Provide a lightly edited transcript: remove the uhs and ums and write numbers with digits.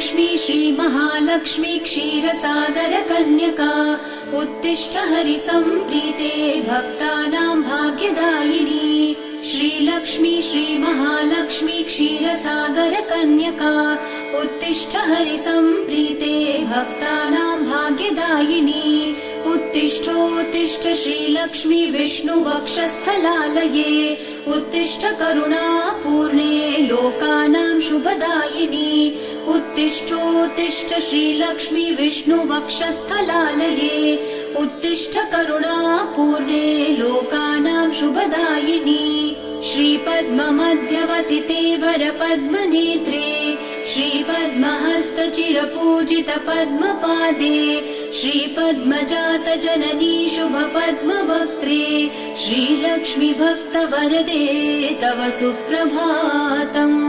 श्रीलक्ष्मी श्रीमहालक्ष्मी क्षीरसागरकन्यका उत्तिष्ठ हरिसम्प्रीते भक्तानां भाग्यदायिनी। श्रीलक्ष्मी श्रीमहालक्ष्मी क्षीरसागरकन्यका उत्तिष्ठ हरिसम्प्रीते भक्तानां भाग्यदायिनी। उत्तिष्ठोत्तिष्ठ श्रीलक्ष्मी विष्णुवक्षस्थलालये उत्तिष्ठ करुणापूर्णे लोकानां शुभदायिनी। उत्तिष्ठोत्तिष्ठ श्रीलक्ष्मी विष्णुवक्षस्थलालये उत्तिष्ठ करुणापूर्णे लोकानां शुभदायिनी। श्रीपद्ममध्यवसिते वरपद्मनेत्रे श्रीपद्महस्तचिरपूजितपद्मपादे श्रीपद्मजातजननी शुभपद्मवक्त्रे श्रीलक्ष्मी भक्तवरदे तव सुप्रभातम्।